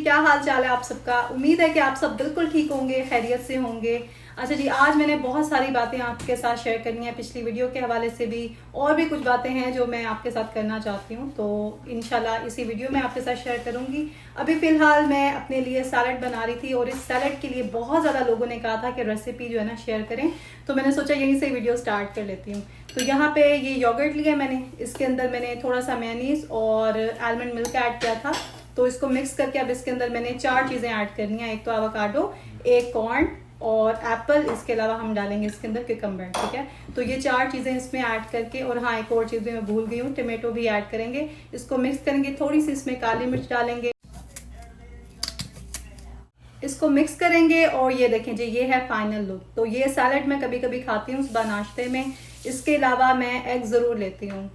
क्या हाल चाल है आप सबका। उम्मीद है कि आप सब बिल्कुल ठीक होंगे, खैरियत से होंगे। अच्छा जी, आज मैंने बहुत सारी बातें आपके साथ शेयर करनी है, पिछली वीडियो के हवाले से भी, और भी कुछ बातें हैं जो मैं आपके साथ करना चाहती हूँ। तो इंशाल्लाह इसी वीडियो में आपके साथ शेयर करूँगी। अभी फ़िलहाल मैं अपने लिए सैलड बना रही थी, और इस सैलड के लिए बहुत ज़्यादा लोगों ने कहा था कि रेसिपी जो है ना शेयर करें, तो मैंने सोचा यहीं से वीडियो स्टार्ट कर लेती हूँ। तो यहाँ पे ये योगर्ट लिया मैंने, इसके अंदर मैंने थोड़ा सा मेयोनीज और आलमंड मिल्क ऐड किया था। तो इसको मिक्स करके अब इसके अंदर मैंने 4 चीज़ें ऐड करनी है। एक तो एवोकाडो, एक कॉर्न और एप्पल, इसके अलावा हम डालेंगे इसके अंदर क्यूकम्बर। ठीक है, तो ये 4 चीज़ें इसमें ऐड करके, और हाँ एक और चीज़ भी मैं भूल गई हूँ, टमाटो भी ऐड करेंगे। इसको मिक्स करेंगे, थोड़ी सी इसमें काली मिर्च डालेंगे, इसको मिक्स करेंगे। और ये देखें जी, ये है फाइनल लुक। तो ये सैलड मैं कभी कभी खाती हूँ सुबह नाश्ते में। इसके अलावा मैं एग ज़रूर लेती हूँ।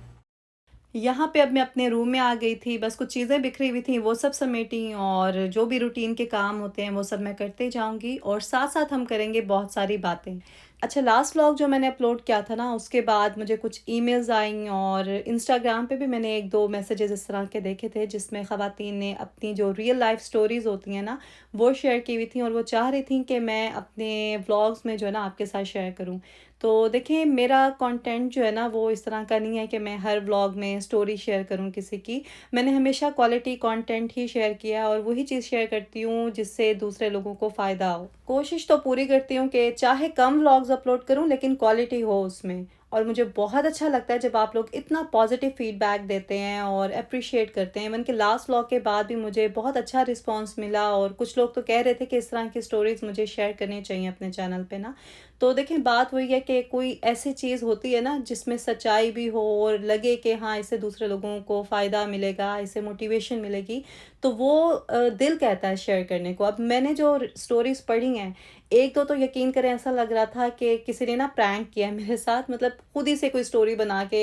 यहाँ पे अब मैं अपने रूम में आ गई थी, बस कुछ चीज़ें बिखरी हुई थी वो सब समेटी, और जो भी रूटीन के काम होते हैं वो सब मैं करते जाऊँगी, और साथ साथ हम करेंगे बहुत सारी बातें। अच्छा, लास्ट व्लॉग जो मैंने अपलोड किया था ना, उसके बाद मुझे कुछ ईमेल्स आई, और इंस्टाग्राम पे भी मैंने एक दो मैसेजेस इस तरह के देखे थे जिसमें ख़वातीन ने अपनी जो रियल लाइफ स्टोरीज़ होती हैं ना वो शेयर की हुई थी, और वो चाह रही थी कि मैं अपने व्लॉग्स में जो है ना आपके साथ शेयर करूँ। तो देखिए, मेरा कंटेंट जो है ना वो इस तरह का नहीं है कि मैं हर व्लॉग में स्टोरी शेयर करूं किसी की। मैंने हमेशा क्वालिटी कंटेंट ही शेयर किया, और वही चीज़ शेयर करती हूँ जिससे दूसरे लोगों को फ़ायदा हो। कोशिश तो पूरी करती हूँ कि चाहे कम व्लॉग्स अपलोड करूँ लेकिन क्वालिटी हो उसमें। और मुझे बहुत अच्छा लगता है जब आप लोग इतना पॉजिटिव फीडबैक देते हैं और अप्रिशिएट करते हैं। इवन कि लास्ट व्लॉग के बाद भी मुझे बहुत अच्छा रिस्पांस मिला, और कुछ लोग तो कह रहे थे कि इस तरह की स्टोरीज मुझे शेयर करनी चाहिए अपने चैनल पे ना। तो देखें, बात वही है कि कोई ऐसी चीज़ होती है ना जिसमें सच्चाई भी हो, और लगे कि हाँ इससे दूसरे लोगों को फ़ायदा मिलेगा, इससे मोटिवेशन मिलेगी, तो वो दिल कहता है शेयर करने को। अब मैंने जो स्टोरीज पढ़ी हैं, एक दो तो यकीन करें ऐसा लग रहा था कि किसी ने ना प्रैंक किया है मेरे साथ, मतलब खुद ही से कोई स्टोरी बना के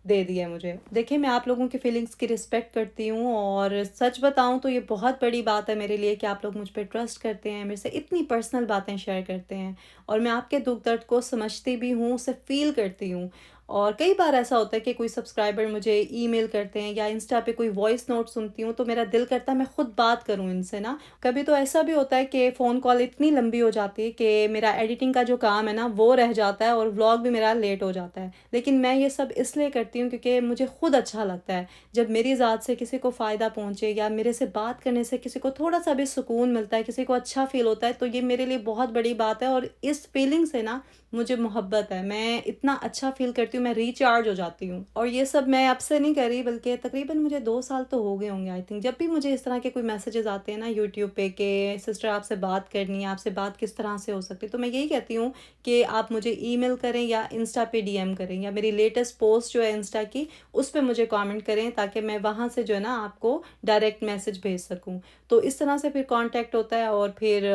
दे दी है मुझे। देखिए, मैं आप लोगों की फीलिंग्स की रिस्पेक्ट करती हूँ, और सच बताऊँ तो ये बहुत बड़ी बात है मेरे लिए कि आप लोग मुझ पर ट्रस्ट करते हैं, मेरे से इतनी पर्सनल बातें शेयर करते हैं, और मैं आपके दुख दर्द को समझती भी हूँ, उसे फील करती हूँ। और कई बार ऐसा होता है कि कोई सब्सक्राइबर मुझे ईमेल करते हैं, या इंस्टा पे कोई वॉइस नोट सुनती हूँ, तो मेरा दिल करता है मैं खुद बात करूँ इनसे ना। कभी तो ऐसा भी होता है कि फ़ोन कॉल इतनी लंबी हो जाती है कि मेरा एडिटिंग का जो काम है ना वो रह जाता है, और व्लॉग भी मेरा लेट हो जाता है। लेकिन मैं ये सब इसलिए करती हूँ क्योंकि मुझे खुद अच्छा लगता है जब मेरी ज़ात से किसी को फ़ायदा पहुँचे, या मेरे से बात करने से किसी को थोड़ा सा भी सुकून मिलता है, किसी को अच्छा फ़ील होता है, तो ये मेरे लिए बहुत बड़ी बात है। और इस फीलिंग से ना मुझे मोहब्बत है, मैं इतना अच्छा फ़ील करती हूँ, मैं रिचार्ज हो जाती हूँ। और ये सब मैं अब से नहीं कर रही, बल्कि तकरीबन मुझे 2 साल तो हो गए होंगे आई थिंक। जब भी मुझे इस तरह के कोई मैसेजेस आते हैं ना यूट्यूब पे कि सिस्टर आपसे बात करनी है, आपसे बात किस तरह से हो सकती है, तो मैं यही कहती हूँ कि आप मुझे ईमेल करें या इंस्टा पे डीएम करें, या मेरी लेटेस्ट पोस्ट जो है इंस्टा की उस पे मुझे कमेंट करें, ताकि मैं वहाँ से जो है ना आपको डायरेक्ट मैसेज भेज सकूँ। तो इस तरह से फिर कांटेक्ट होता है, और फिर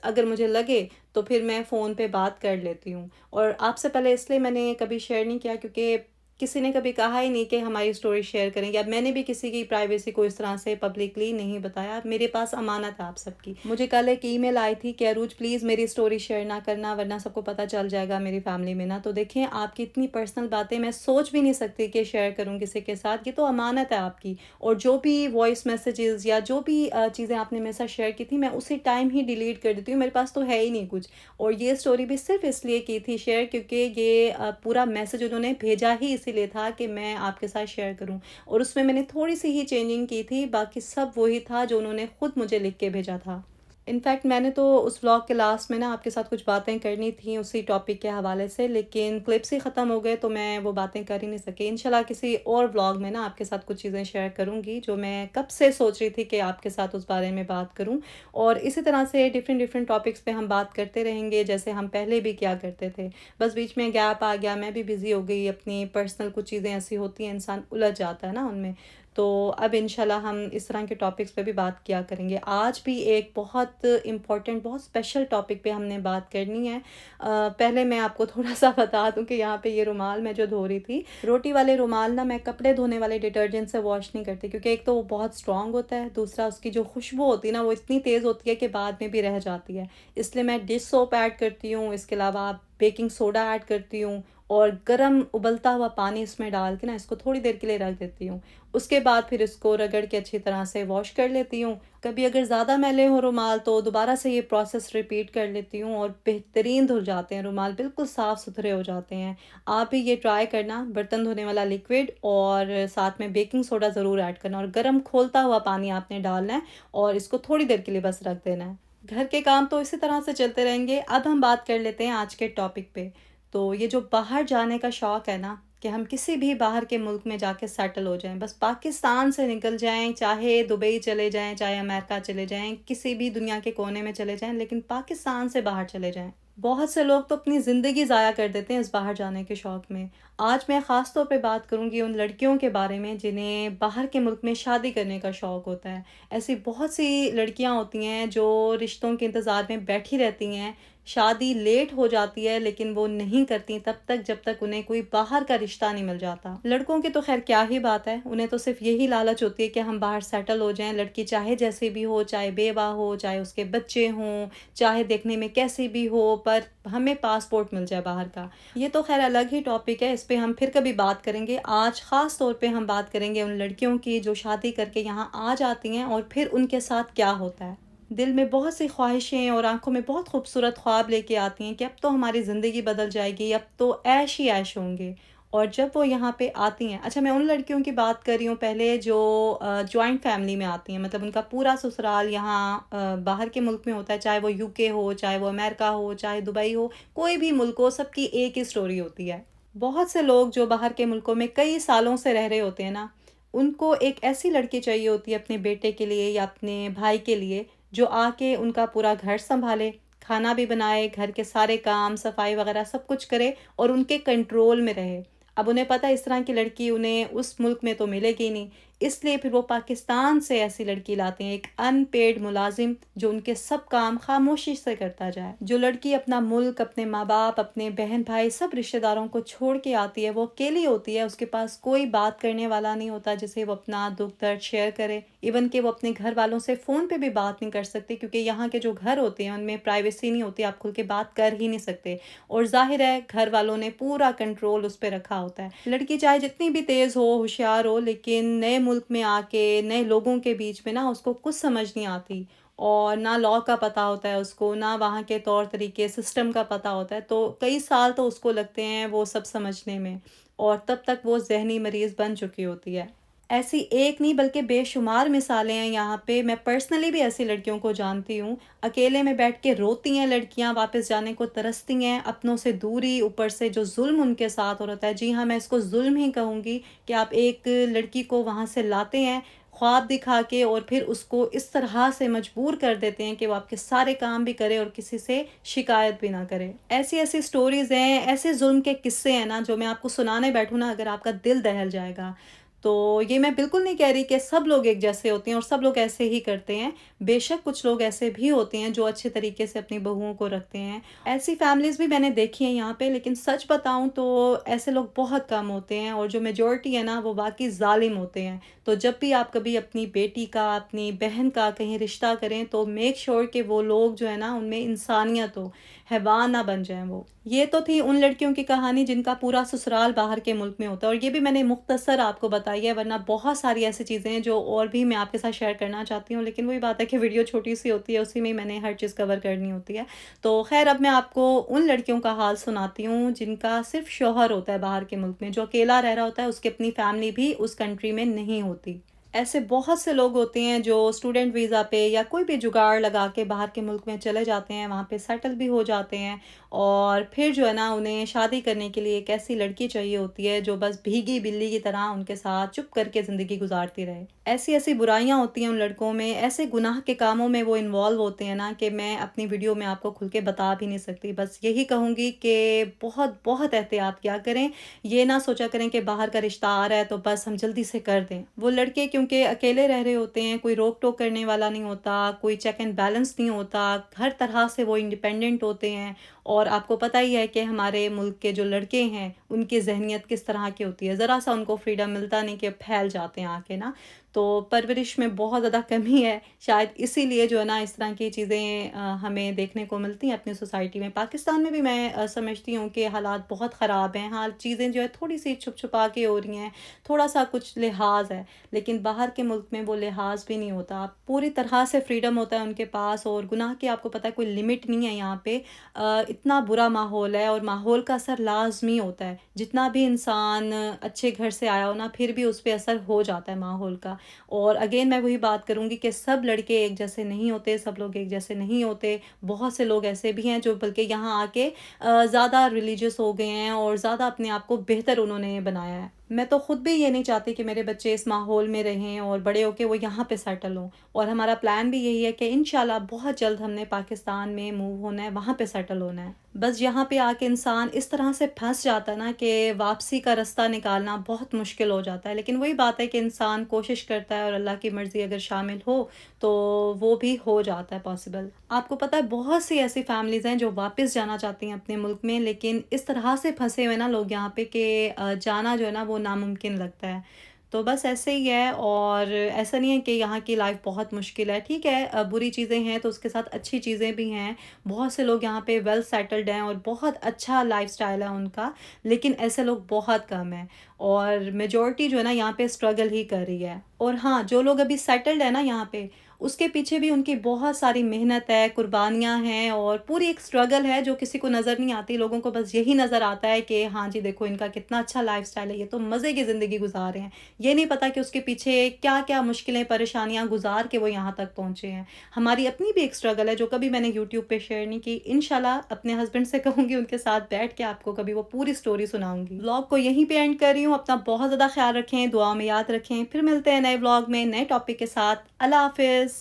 अगर मुझे लगे तो फिर मैं फ़ोन पे बात कर लेती हूँ। और आपसे पहले इसलिए मैंने कभी शेयर नहीं किया क्योंकि किसी ने कभी कहा ही नहीं कि हमारी स्टोरी शेयर करें, या मैंने भी किसी की प्राइवेसी को इस तरह से पब्लिकली नहीं बताया। मेरे पास अमानत है आप सबकी। मुझे कल एक ईमेल आई थी कि अरूज प्लीज़ मेरी स्टोरी शेयर ना करना, वरना सबको पता चल जाएगा मेरी फैमिली में ना। तो देखें, आपकी इतनी पर्सनल बातें मैं सोच भी नहीं सकती कि शेयर करूँ किसी के साथ, ये तो अमानत है आपकी। और जो भी वॉइस मैसेजेस या जो भी चीज़ें आपने मेरे साथ शेयर की थी, मैं उसी टाइम ही डिलीट कर देती हूँ, मेरे पास तो है ही नहीं कुछ। और ये स्टोरी भी सिर्फ इसलिए की थी शेयर क्योंकि ये पूरा मैसेज उन्होंने भेजा ही इसीलिए था कि मैं आपके साथ शेयर करूं, और उसमें मैंने थोड़ी सी ही चेंजिंग की थी, बाकी सब वही था जो उन्होंने खुद मुझे लिख के भेजा था। इनफैक्ट मैंने तो उस व्लॉग के लास्ट में ना आपके साथ कुछ बातें करनी थी उसी टॉपिक के हवाले से, लेकिन क्लिप्स ही ख़त्म हो गए तो मैं वो बातें कर ही नहीं सकी। इंशाल्लाह किसी और व्लॉग में ना आपके साथ कुछ चीज़ें शेयर करूँगी जो मैं कब से सोच रही थी कि आपके साथ उस बारे में बात करूँ। और इसी तरह से डिफरेंट डिफरेंट टॉपिक्स पे हम बात करते रहेंगे, जैसे हम पहले भी क्या करते थे। बस बीच में गैप आ गया, मैं भी बिज़ी हो गई, अपनी पर्सनल कुछ चीज़ें ऐसी होती हैं, इंसान उलझ जाता है ना उनमें। तो अब इंशाल्लाह हम इस तरह के टॉपिक्स पे भी बात किया करेंगे। आज भी एक बहुत इम्पॉर्टेंट, बहुत स्पेशल टॉपिक पे हमने बात करनी है। पहले मैं आपको थोड़ा सा बता दूं कि यहाँ पे ये रुमाल मैं जो धो रही थी, रोटी वाले रुमाल ना मैं कपड़े धोने वाले डिटर्जेंट से वॉश नहीं करती, क्योंकि एक तो वो बहुत स्ट्रॉन्ग होता है, दूसरा उसकी जो खुशबू होती है ना वो इतनी तेज़ होती है कि बाद में भी रह जाती है। इसलिए मैं डिश सोप ऐड करती हूँ, इसके अलावा बेकिंग सोडा ऐड करती हूँ, और गरम उबलता हुआ पानी इसमें डाल के ना इसको थोड़ी देर के लिए रख देती हूँ। उसके बाद फिर इसको रगड़ के अच्छी तरह से वॉश कर लेती हूँ। कभी अगर ज़्यादा मैले हो रुमाल तो दोबारा से ये प्रोसेस रिपीट कर लेती हूँ और बेहतरीन धुल जाते हैं रुमाल, बिल्कुल साफ़ सुथरे हो जाते हैं। आप भी ये ट्राई करना, बर्तन धोने वाला लिक्विड और साथ में बेकिंग सोडा ज़रूर ऐड करना और गर्म खोलता हुआ पानी आपने डालना है और इसको थोड़ी देर के लिए बस रख देना है। घर के काम तो इसी तरह से चलते रहेंगे। अब हम बात कर लेते हैं आज के टॉपिक पे। तो ये जो बाहर जाने का शौक़ है ना, कि हम किसी भी बाहर के मुल्क में जाके सेटल हो जाएं, बस पाकिस्तान से निकल जाएं, चाहे दुबई चले जाएं, चाहे अमेरिका चले जाएं, किसी भी दुनिया के कोने में चले जाएं, लेकिन पाकिस्तान से बाहर चले जाएं। बहुत से लोग तो अपनी ज़िंदगी ज़ाया कर देते हैं इस बाहर जाने के शौक़ में। आज मैं ख़ास तौर पे बात करूँगी उन लड़कियों के बारे में जिन्हें बाहर के मुल्क में शादी करने का शौक़ होता है। ऐसी बहुत सी लड़कियाँ होती हैं जो रिश्तों के इंतज़ार में बैठी रहती हैं, शादी लेट हो जाती है लेकिन वो नहीं करती तब तक जब तक उन्हें कोई बाहर का रिश्ता नहीं मिल जाता। लड़कों की तो खैर क्या ही बात है, उन्हें तो सिर्फ यही लालच होती है कि हम बाहर सेटल हो जाएं। लड़की चाहे जैसे भी हो, चाहे बेवा हो, चाहे उसके बच्चे हों, चाहे देखने में कैसी भी हो, पर हमें पासपोर्ट मिल जाए बाहर का। ये तो खैर अलग ही टॉपिक है, इस पे हम फिर कभी बात करेंगे। आज ख़ास तौर पे हम बात करेंगे उन लड़कियों की जो शादी करके यहाँ आ जाती हैं और फिर उनके साथ क्या होता है। दिल में बहुत सी ख्वाहिशें और आंखों में बहुत खूबसूरत ख्वाब लेके आती हैं कि अब तो हमारी ज़िंदगी बदल जाएगी, अब तो ऐश ही ऐश होंगे। और जब वो यहाँ पे आती हैं, अच्छा मैं उन लड़कियों की बात कर रही हूँ पहले जो जॉइंट फैमिली में आती हैं, मतलब उनका पूरा ससुराल यहाँ बाहर के मुल्क में होता है, चाहे वो यूके हो, चाहे वो अमेरिका हो, चाहे दुबई हो, कोई भी मुल्क हो, सबकी एक ही स्टोरी होती है। बहुत से लोग जो बाहर के मुल्कों में कई सालों से रह रहे होते हैं ना, उनको एक ऐसी लड़की चाहिए होती है अपने बेटे के लिए या अपने भाई के लिए जो आके उनका पूरा घर संभाले, खाना भी बनाए, घर के सारे काम, सफाई वगैरह सब कुछ करे और उनके कंट्रोल में रहे। अब उन्हें पता है इस तरह की लड़की उन्हें उस मुल्क में तो मिलेगी नहीं, इसलिए फिर वो पाकिस्तान से ऐसी लड़की लाते हैं, एक अनपेड मुलाजिम जो उनके सब काम खामोशी से करता जाए। जो लड़की अपना मुल्क, अपने माँ बाप, अपने बहन भाई, सब रिश्तेदारों को छोड़ के आती है, वो अकेली होती है, उसके पास कोई बात करने वाला नहीं होता जिसे वो अपना दुख दर्द शेयर करे। इवन कि वो अपने घर वालों से फ़ोन पे भी बात नहीं कर सकती क्योंकि यहाँ के जो घर होते हैं उनमें प्राइवेसी नहीं होती, आप खुल के बात कर ही नहीं सकते। और जाहिर है घर वालों ने पूरा कंट्रोल उस पर रखा होता है। लड़की चाहे जितनी भी तेज़ हो, होशियार हो, लेकिन नए मुल्क में आके नए लोगों के बीच में ना उसको कुछ समझ नहीं आती और ना लॉ का पता होता है उसको, ना वहाँ के तौर तरीके सिस्टम का पता होता है। तो कई साल तो उसको लगते हैं वो सब समझने में और तब तक वो ज़हनी मरीज़ बन चुकी होती है। ऐसी एक नहीं बल्कि बेशुमार मिसालें हैं यहाँ पे। मैं पर्सनली भी ऐसी लड़कियों को जानती हूँ। अकेले में बैठ के रोती हैं लड़कियाँ, वापस जाने को तरसती हैं, अपनों से दूरी, ऊपर से जो जुल्म उनके साथ हो रहा है। जी हाँ, मैं इसको जुल्म ही कहूँगी कि आप एक लड़की को वहाँ से लाते हैं ख्वाब दिखा के और फिर उसको इस तरह से मजबूर कर देते हैं कि वो आपके सारे काम भी करे और किसी से शिकायत भी ना करे। ऐसी ऐसी स्टोरीज़ हैं, ऐसे जुल्म के किस्से हैं ना जो मैं आपको सुनाने बैठूँ ना अगर आपका दिल दहल जाएगा। तो ये मैं बिल्कुल नहीं कह रही कि सब लोग एक जैसे होते हैं और सब लोग ऐसे ही करते हैं। बेशक कुछ लोग ऐसे भी होते हैं जो अच्छे तरीके से अपनी बहुओं को रखते हैं। ऐसी फैमिलीज़ भी मैंने देखी हैं यहाँ पे, लेकिन सच बताऊँ तो ऐसे लोग बहुत कम होते हैं और जो मेजॉरिटी है ना वो वाक़ई ज़ालिम होते हैं। तो जब भी आप कभी अपनी बेटी का, अपनी बहन का कहीं रिश्ता करें तो मेक श्योर कि वो लोग जो है ना उनमें इंसानियत हो, हैवान ना बन जाएँ वो। ये तो थी उन लड़कियों की कहानी जिनका पूरा ससुराल बाहर के मुल्क में होता है और ये भी मैंने मुख्तसर आपको बताई है, वरना बहुत सारी ऐसी चीज़ें हैं जो और भी मैं आपके साथ शेयर करना चाहती हूँ, लेकिन वही बात है कि वीडियो छोटी सी होती है, उसी में मैंने हर चीज़ कवर करनी होती है। तो खैर अब मैं आपको उन लड़कियों का हाल सुनाती हूँ जिनका सिर्फ शौहर होता है बाहर के मुल्क में, जो अकेला रह रहा होता है, उसकी अपनी फैमिली भी उस कंट्री में नहीं होती। ऐसे बहुत से लोग होते हैं जो स्टूडेंट वीज़ा पे या कोई भी जुगाड़ लगा के बाहर के मुल्क में चले जाते हैं, वहाँ पे सेटल भी हो जाते हैं और फिर जो है ना उन्हें शादी करने के लिए एक ऐसी लड़की चाहिए होती है जो बस भीगी बिल्ली की तरह उनके साथ चुप करके ज़िंदगी गुजारती रहे। ऐसी ऐसी बुराइयां होती हैं उन लड़कों में, ऐसे गुनाह के कामों में वो इन्वॉल्व होते हैं ना कि मैं अपनी वीडियो में आपको खुल के बता भी नहीं सकती। बस यही कहूँगी कि बहुत बहुत एहतियात किया करें। ये ना सोचा करें कि बाहर का रिश्ता आ रहा है तो बस हम जल्दी से कर दें। वो लड़के क्योंकि अकेले रह रहे होते हैं, कोई रोक टोक करने वाला नहीं होता, कोई चेक एंड बैलेंस नहीं होता, हर तरह से वो इंडिपेंडेंट होते हैं। और आपको पता ही है कि हमारे मुल्क के जो लड़के हैं उनकी जहनीत किस तरह की होती है, ज़रा सा उनको फ्रीडम मिलता नहीं कि फैल जाते हैं आके ना। तो परवरिश में बहुत ज़्यादा कमी है, शायद इसीलिए जो है ना इस तरह की चीज़ें हमें देखने को मिलती हैं अपनी सोसाइटी में। पाकिस्तान में भी मैं समझती हूँ कि हालात बहुत ख़राब हैं, हाँ चीज़ें जो है थोड़ी सी छुप छुपा के हो रही हैं, थोड़ा सा कुछ लिहाज है, लेकिन बाहर के मुल्क में वो लिहाज भी नहीं होता, पूरी तरह से फ्रीडम होता है उनके पास, और गुनाह की आपको पता है कोई लिमिट नहीं है यहाँ पे। इतना बुरा माहौल है, और माहौल का असर लाजमी होता है, जितना भी इंसान अच्छे घर से आया हो ना फिर भी उस पर असर हो जाता है माहौल का। और अगेन मैं वही बात करूँगी कि सब लड़के एक जैसे नहीं होते, सब लोग एक जैसे नहीं होते। बहुत से लोग ऐसे भी हैं जो बल्कि यहाँ आके ज़्यादा रिलीजियस हो गए हैं और ज़्यादा अपने आप को बेहतर उन्होंने बनाया है। मैं तो खुद भी ये नहीं चाहती कि मेरे बच्चे इस माहौल में रहें और बड़े होके वो यहाँ पे सेटल हों, और हमारा प्लान भी यही है कि इंशाल्लाह बहुत जल्द हमने पाकिस्तान में मूव होना है, वहाँ पे सेटल होना है। बस यहाँ पे आके इंसान इस तरह से फंस जाता है ना कि वापसी का रास्ता निकालना बहुत मुश्किल हो जाता है, लेकिन वही बात है कि इंसान कोशिश करता है और अल्लाह की मर्ज़ी अगर शामिल हो तो वो भी हो जाता है पॉसिबल। आपको पता है बहुत सी ऐसी फैमिलीज़ हैं जो वापस जाना चाहती हैं अपने मुल्क में, लेकिन इस तरह से फंसे हुए ना लोग यहाँ पे कि जाना जो है ना वो नामुमकिन लगता है। तो बस ऐसे ही है, और ऐसा नहीं है कि यहाँ की लाइफ बहुत मुश्किल है, ठीक है बुरी चीज़ें हैं तो उसके साथ अच्छी चीज़ें भी हैं। बहुत से लोग यहाँ पे वेल सेटल्ड हैं और बहुत अच्छा लाइफस्टाइल है उनका, लेकिन ऐसे लोग बहुत कम हैं, और मेजॉरिटी जो है ना यहाँ पे स्ट्रगल ही कर रही है। और हाँ, जो लोग अभी सेटल्ड है ना यहाँ पे, उसके पीछे भी उनकी बहुत सारी मेहनत है, कुर्बानियाँ हैं, और पूरी एक स्ट्रगल है जो किसी को नज़र नहीं आती। लोगों को बस यही नज़र आता है कि हाँ जी देखो इनका कितना अच्छा लाइफस्टाइल है, ये तो मज़े की ज़िंदगी गुजार रहे हैं। ये नहीं पता कि उसके पीछे क्या क्या मुश्किलें परेशानियाँ गुजार के वो यहाँ तक पहुँचे हैं। हमारी अपनी भी एक स्ट्रगल है जो कभी मैंने यूट्यूब पे शेयर नहीं की। इंशाल्लाह अपने हस्बैंड से कहूँगी, उनके साथ बैठ के आपको कभी वो पूरी स्टोरी सुनाऊंगी। व्लॉग को यहीं पे एंड कर रही हूँ। अपना बहुत ज़्यादा ख्याल रखें, दुआ में याद रखें। फिर मिलते हैं नए व्लॉग में नए टॉपिक के साथ। अल्लाह हाफिज़।